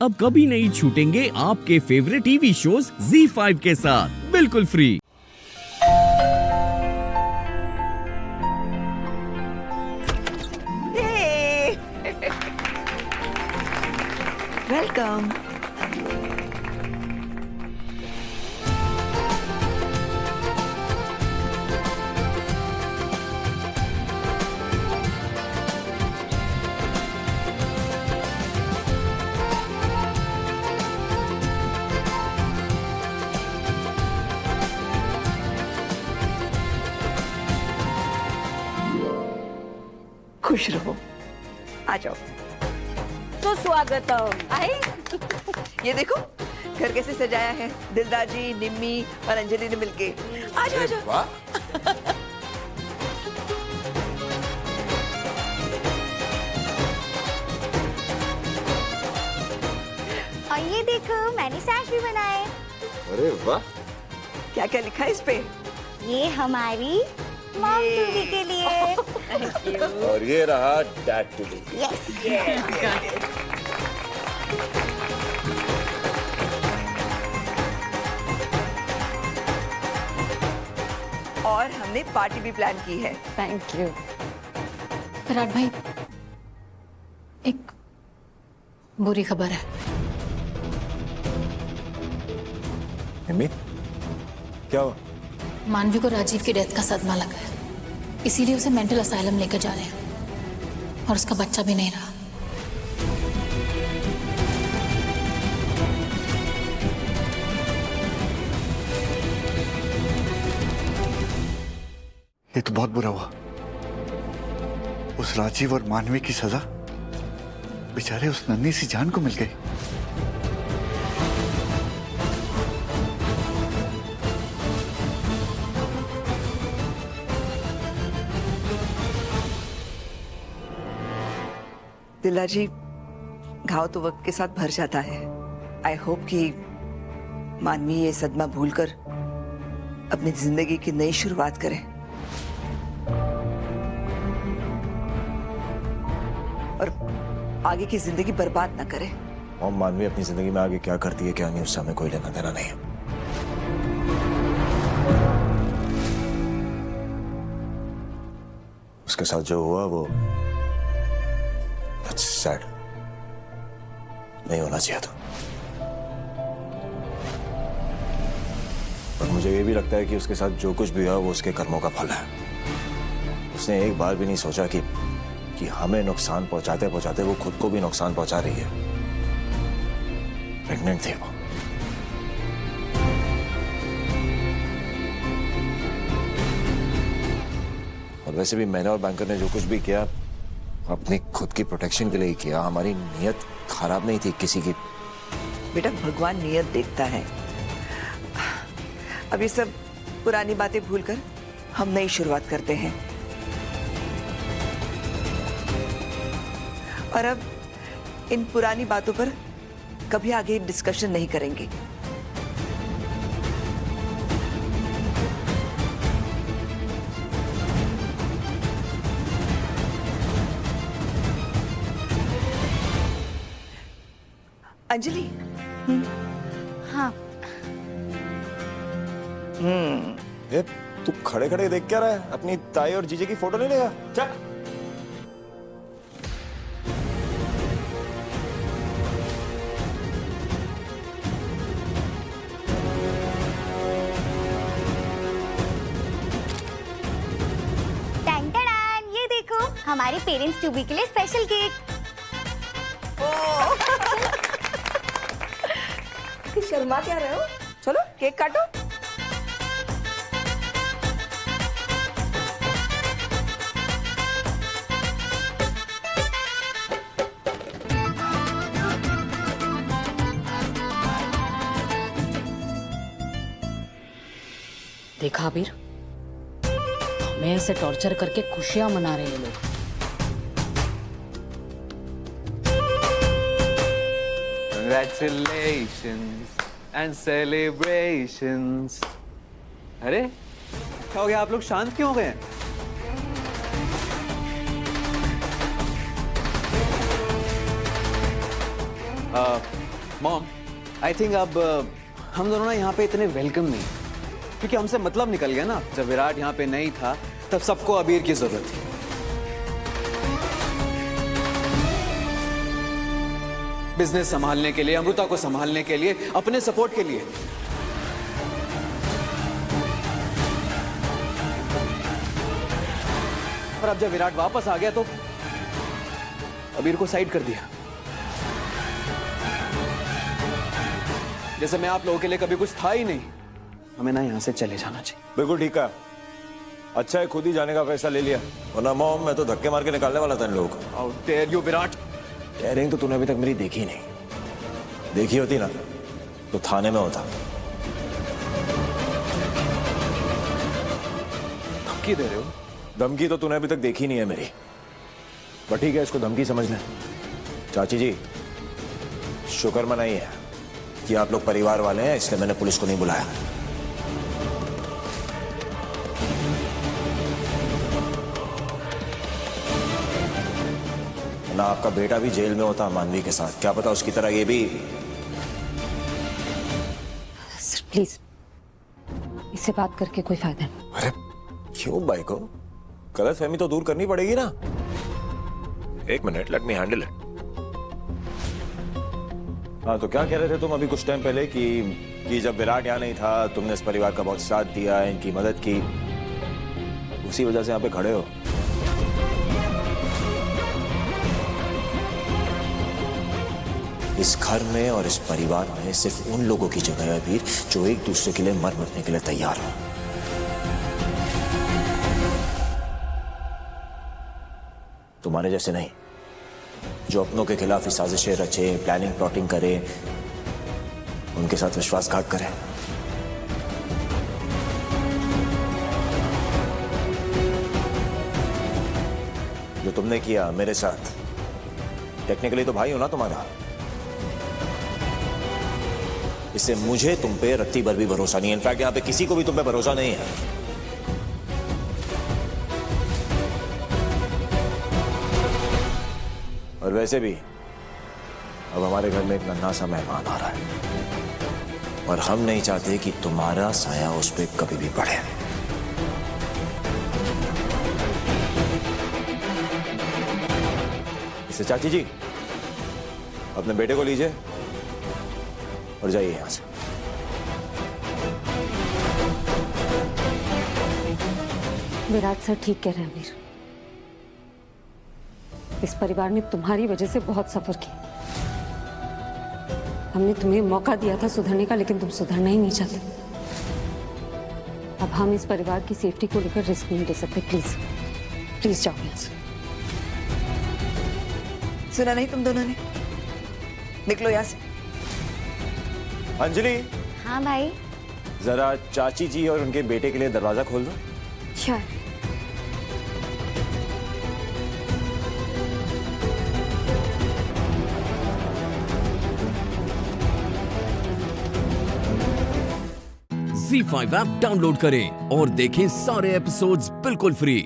अब कभी नहीं छूटेंगे आपके फेवरेट टीवी शोज ZEE5 के साथ बिल्कुल फ्री। वेलकम। खुश रहो, आ जाओ। तो स्वागतम। आए ये देखो घर कैसे सजाया है, दिलदार जी, निम्मी और अंजलि ने मिलके। आ जाओ, आ जाओ। और ये देखो मैंने सैश भी बनाए। अरे वाह, क्या क्या लिखा है इस पे? ये हमारी मॉम टू बी के लिए। और ये रहा डैड टू बी। यस। और हमने पार्टी भी प्लान की है। Thank you. विराट भाई, एक बुरी खबर है। मम्मी, क्या हुआ? मानवी को राजीव की डेथ का सदमा लगा है, इसीलिए उसे मेंटल असाइलम लेकर जा रहे हैं और उसका बच्चा भी नहीं रहा। ये तो बहुत बुरा हुआ। उस राजीव और मानवी की सजा बेचारे उस नन्ही सी जान को मिल गई। दिलदार जी, घाव तो वक्त के साथ भर जाता है। आई होप कि मानवी ये सदमा भूलकर अपनी जिंदगी की नई शुरुआत करे। और आगे की जिंदगी बर्बाद ना करे। और मानवी अपनी जिंदगी में आगे क्या करती है क्या नहीं, उससे हमें कोई लेना देना नहीं है। उसके साथ जो हुआ वो सैड, नहीं होना चाहिए था। और मुझे ये भी लगता है कि उसके साथ जो कुछ भी हुआ वो उसके कर्मों का फल है। उसने एक बार भी नहीं सोचा कि हमें नुकसान पहुंचाते पहुंचाते वो खुद को भी नुकसान पहुंचा रही है। प्रेग्नेंट थी वो। और वैसे भी मैंने और बैंकर ने जो कुछ भी किया अपनी खुद की प्रोटेक्शन के लिए ही किया। हमारी नीयत खराब नहीं थी किसी की। बेटा, भगवान नियत देखता है। अब ये सब पुरानी बातें भूलकर हम नई शुरुआत करते हैं। और अब इन पुरानी बातों पर कभी आगे डिस्कशन नहीं करेंगे। अंजलि। हाँ। ये तू खड़े खड़े देख क्या रहा है? अपनी ताई और जीजे की फोटो नहीं लेगा? चल। टन टन, ये देखो हमारे पेरेंट्स टू बी के लिए स्पेशल केक। शर्मा क्या रहे हो? चलो केक काटो। देखा अबीर, हमें ऐसे टॉर्चर करके खुशियां मना रहे हैं लोग। Congratulations and celebrations. अरे क्या हो गया, आप लोग शांत क्यों हो गए? मॉम, आई थिंक अब हम दोनों ना यहाँ पे इतने वेलकम नहीं, क्योंकि हमसे मतलब निकल गया ना। जब विराट यहाँ पे नहीं था तब सबको अबीर की जरूरत थी। बिजनेस संभालने के लिए, अमृता को संभालने के लिए, अपने सपोर्ट के लिए। और अब जब विराट वापस आ गया तो अबीर को साइड कर दिया। जैसे मैं आप लोगों के लिए कभी कुछ था ही नहीं। हमें ना यहाँ से चले जाना चाहिए। बिल्कुल ठीक है, अच्छा है खुद ही जाने का फैसला ले लिया, वरना मॉम मैं तो धक्के मार के निकालने वाला था इन लोगों को। How dare you Virat. Daring तो तूने अभी तक मेरी देखी नहीं, देखी होती ना तो थाने में होता। धमकी दे रहे हो? धमकी तो तूने अभी तक देखी नहीं है मेरी, बट ठीक है इसको धमकी समझ लें। चाची जी, शुक्र मनाई है कि आप लोग परिवार वाले हैं, इसलिए मैंने पुलिस को नहीं बुलाया। ना आपका बेटा भी जेल में होता मानवी के साथ, क्या पता उसकी तरह ये भी। सर प्लीज, इससे बात करके कोई फायदा नहीं। अरे क्यों भाई को, गलत फहमी तो दूर करनी पड़ेगी ना। एक minute, let me handle it. हाँ तो क्या कह रहे थे तुम अभी कुछ टाइम पहले कि जब विराट यहाँ नहीं था तुमने इस परिवार का बहुत साथ दिया, इनकी मदद की, उसी वजह से यहाँ पे खड़े हो। इस घर में और इस परिवार में सिर्फ उन लोगों की जगह है वीर जो एक दूसरे के लिए मरने के लिए तैयार हो। तुम्हारे जैसे नहीं, जो अपनों के खिलाफ ही साजिशें रचे, प्लानिंग प्लॉटिंग करे, उनके साथ विश्वासघात करे। जो तुमने किया मेरे साथ, टेक्निकली तो भाई हो ना तुम्हारा, इससे मुझे तुम पे रत्ती भर भी भरोसा नहीं है। इनफैक्ट यहां पे किसी को भी तुम पे भरोसा नहीं है। और वैसे भी अब हमारे घर में एक नन्हा सा मेहमान आ रहा है और हम नहीं चाहते कि तुम्हारा साया उस पर कभी भी पड़े। इससे चाची जी अपने बेटे को लीजिए और जाइए यहां से। विराट सर ठीक कह रहे हैं वीर, इस परिवार ने तुम्हारी वजह से बहुत सफर किया। हमने तुम्हें मौका दिया था सुधरने का, लेकिन तुम सुधरना ही नहीं चाहते। अब हम इस परिवार की सेफ्टी को लेकर रिस्क नहीं ले सकते। प्लीज प्लीज जाओ यहाँ से। सुना नहीं तुम दोनों ने? निकलो यहाँ से। अंजलि, हाँ भाई। जरा चाची जी और उनके बेटे के लिए दरवाजा खोल दो। श्योर। Z5 ऐप डाउनलोड करें और देखें सारे एपिसोड्स बिल्कुल फ्री।